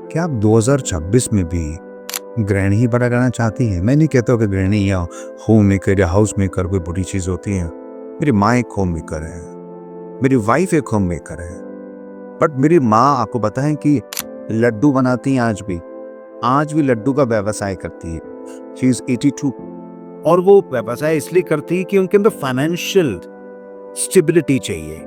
क्या आप 2026 में भी गृहिणी ही बना रहना चाहती हैं? मैं नहीं कहता कि गृहिणी या होम मेकर या हाउस मेकर कोई बुरी चीज़ होती है। मेरी माँ एक होम मेकर है, मेरी वाइफ एक होम मेकर है। बट मेरी माँ आपको पता है कि लड्डू बनाती हैं आज भी लड्डू का व्यवसाय करती है। शी इज 82 और वो व्यवसाय इसलिए करती है कि उनके अंदर फाइनेंशियल स्टेबिलिटी चाहिए।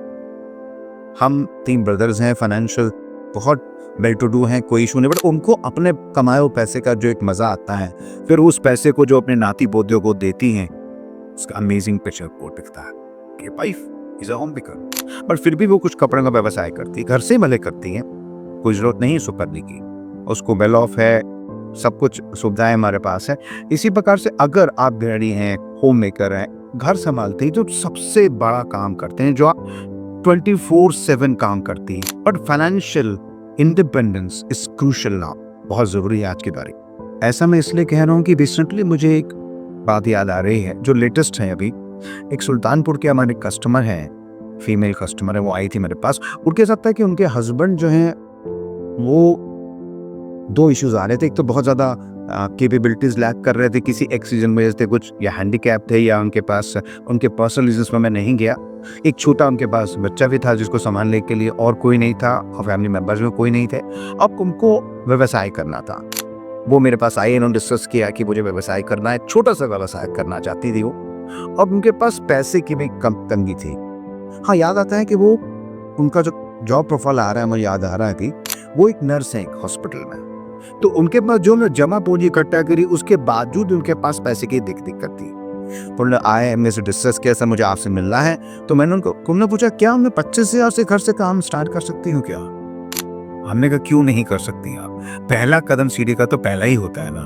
हम 3 ब्रदर्स हैं, फाइनेंशियल बहुत वेल टू डू हैं, कोई इशू नहीं, बट उनको अपने कमाए हुए पैसे का जो एक मजा आता है, फिर उस पैसे को जो अपने नाती पोतियों को देती हैं, उसका अमेजिंग पिक्चर को दिखता है कि wife is a home maker. But फिर भी वो कुछ कपड़ों का व्यवसाय करती है, घर से भले करती है, कोई जरूरत नहीं है उसको करने की, उसको वेल ऑफ है, सब कुछ सुविधाएं हमारे पास है। इसी प्रकार से अगर आप गृहिणी हैं, होम मेकर हैं, घर संभालते हैं, जो सबसे बड़ा काम करते हैं, जो आप 24/7 काम करती है, but financial independence is crucial now, बहुत जरूरी है आज की तारीख। ऐसा मैं इसलिए कह रहा हूँ कि रिसेंटली मुझे एक बात याद आ रही है जो लेटेस्ट है। अभी एक सुल्तानपुर के हमारे कस्टमर हैं, फीमेल कस्टमर है, वो आई थी मेरे पास। उनके साथ था कि उनके हस्बैंड जो हैं वो 2 इश्यूज आ रहे थे। एक तो बहुत ज़्यादा कैपेबिलिटीज लैक कर रहे थे, किसी एक्सीजन में थे कुछ, या हैंडीकैप थे, या उनके पास उनके पर्सनल रीजंस में मैं नहीं गया। एक छोटा उनके पास बच्चा भी था जिसको संभालने के लिए और कोई नहीं था, और फैमिली मेंबर्स में कोई नहीं थे। अब उनको व्यवसाय करना था। वो मेरे पास आए, इन्होंने डिस्कस किया कि मुझे व्यवसाय करना है, छोटा सा व्यवसाय करना चाहती थी वो, और उनके पास पैसे की भी कम तंगी थी। हाँ, याद आता है कि वो उनका जो जॉब प्रोफाइल आ रहा है, मुझे याद आ रहा है कि वो एक नर्स है एक हॉस्पिटल में। तो उनके पास जो मैं जमा पूंजी इकट्ठा करी, उसके बावजूद उनके पास पैसे की दिक्कत थी। उन्होंने आए, मेरे से डिस्कस किया, सर मुझे आपसे मिलना है। तो मैंने उन्होंने पूछा क्या मैं 25,000 से घर से काम स्टार्ट कर सकती हूँ क्या? हमने कहा क्यों नहीं कर सकती आप, पहला कदम सीढ़ी का तो पहला ही होता है ना,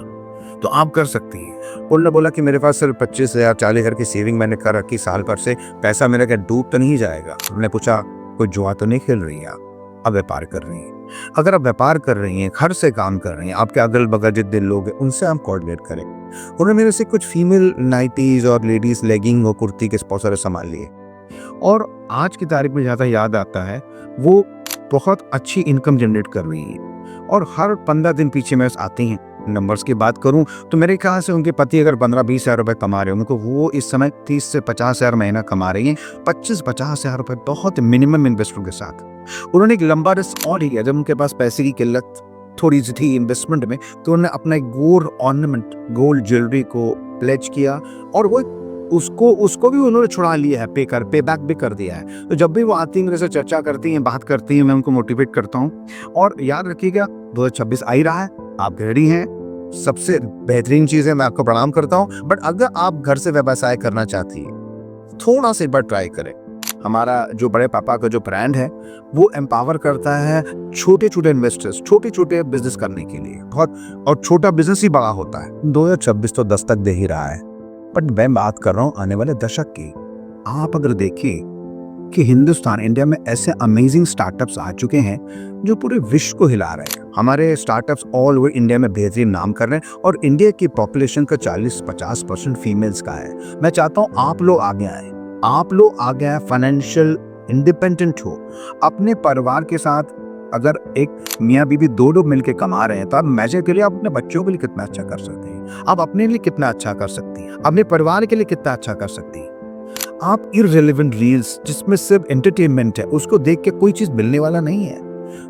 तो आप कर सकती हैं। उन्होंने बोला कि मेरे पास सिर्फ 25,000 40,000 की सेविंग मैंने कर रखी साल भर से, पैसा मेरा क्या डूब तो नहीं जाएगा? हमने पूछा कोई जुआ तो नहीं खेल रही है आप व्यापार कर रही हैं? अगर आप व्यापार कर रही हैं, घर से काम कर रही हैं, आपके अगल बगल जितने लोग हैं उनसे आप कोऑर्डिनेट करें। उन्होंने मेरे से कुछ फीमेल नाइटीज और लेडीज लेगिंग और कुर्ती के स्पॉन्सर संभाल लिए, और आज की तारीख में ज़्यादा याद आता है वो बहुत अच्छी इनकम जनरेट कर रही है, और हर 15 दिन पीछे में आती हैं। नंबर्स की बात करूं तो मेरे ख्याल से उनके पति अगर 15-20 हज़ार रुपए कमा रहे होंगे, वो इस समय 30 से 50 हज़ार महीना कमा रही हैं। 25-50 हज़ार रुपए बहुत मिनिमम इन्वेस्टमेंट के साथ। उन्होंने एक लंबा रिस्क और लिया। जब उनके पास पैसे की किल्लत थोड़ी सी थी इन्वेस्टमेंट में, तो उन्होंने अपना एक गोल्ड ऑर्नामेंट, गोल्ड ज्वेलरी को प्लेज किया, और वो उसको भी उन्होंने छुड़ा लिया है, पे बैक भी कर दिया है। तो जब भी वो आती हैं, मेरे से चर्चा करती हैं, बात करती हैं, मैं उनको मोटिवेट करता हूँ। और याद रखिएगा 2026 आ ही रहा है, आप गृहिणी हैं, सबसे बेहतरीन चीज़ है, मैं आपको प्रणाम करता हूँ। बट अगर आप घर से व्यवसाय करना चाहती हैं, थोड़ा सा एक बार ट्राई करें। हमारा जो बड़े पापा का जो ब्रांड है वो एम्पावर करता है छोटे छोटे इन्वेस्टर्स, छोटे छोटे बिजनेस करने के लिए, बहुत, और छोटा बिजनेस ही बड़ा होता है। 2026 तो दस्तक दे ही रहा है, बट मैं बात कर रहा हूँ आने वाले दशक की। आप अगर देखें कि हिंदुस्तान, इंडिया में ऐसे अमेजिंग स्टार्टअप्स आ चुके हैं जो पूरे विश्व को हिला रहे हैं। हमारे स्टार्टअप्स ऑल ओवर इंडिया में बेहतरीन नाम कर रहे हैं, और इंडिया की पॉपुलेशन का 40-50% फीमेल्स का है। मैं चाहता हूँ आप लोग आगे आए, आप लोग आगे आए, फाइनेंशियल इंडिपेंडेंट हो, अपने परिवार के साथ। अगर एक मियाँ बीवी 2 लोग मिलकर कमा रहे हैं, तो आप इमेजिन करिए आप अपने बच्चों के लिए कितना अच्छा कर सकते हैं, आप अपने लिए कितना अच्छा कर सकती हैं, अपने परिवार के लिए कितना अच्छा कर सकती हैं। आप इररिलेवेंट रील्स जिसमें सिर्फ एंटरटेनमेंट है, उसको देख के कोई चीज मिलने वाला नहीं है।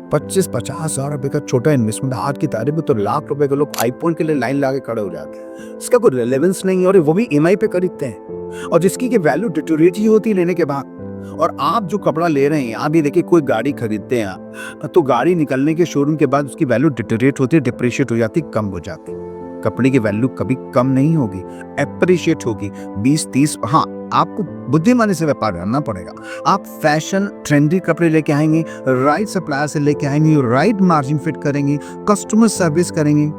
25-50 हज़ार रुपए का छोटा इन्वेस्टमेंट, आज की तारीख में तो लाख रुपए के लोग आईफोन के लिए लाइन लगा के खड़े हो जाते हैं। इसका कोई रेलेवेंस नहीं है, और वो भी EMI पे खरीदते हैं, और जिसकी की वैल्यू डिटोरेट ही होती है लेने के बाद। और आप जो कपड़ा ले रहे हैं, आप ये देखिए, कोई गाड़ी खरीदते हैं आप, तो गाड़ी निकलने के शोरूम के बाद उसकी वैल्यू डिटोरेट होती है, डिप्रिशिएट हो जाती, कम हो जाती। कपड़े की वैल्यू कभी कम नहीं होगी, एप्रिशिएट होगी 20-30। हाँ, आपको बुद्धिमानी से व्यापार करना पड़ेगा। आप फैशन ट्रेंडी कपड़े लेके आएंगे, राइट सप्लायर से लेके आएंगे, राइट मार्जिन फिट करेंगे, कस्टमर सर्विस करेंगे,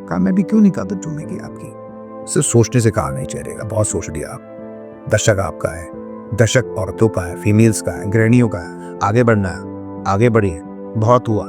काम में भी क्यों नहीं कदर चुनेगी आपकी। सिर्फ सोचने से काम नहीं चलेगा, बहुत सोच लिया आप। दशक आपका है, दशक औरतों का है, फीमेल्स का है, गृहिणियों का है। आगे बढ़ना है, आगे बढ़िए, बहुत हुआ।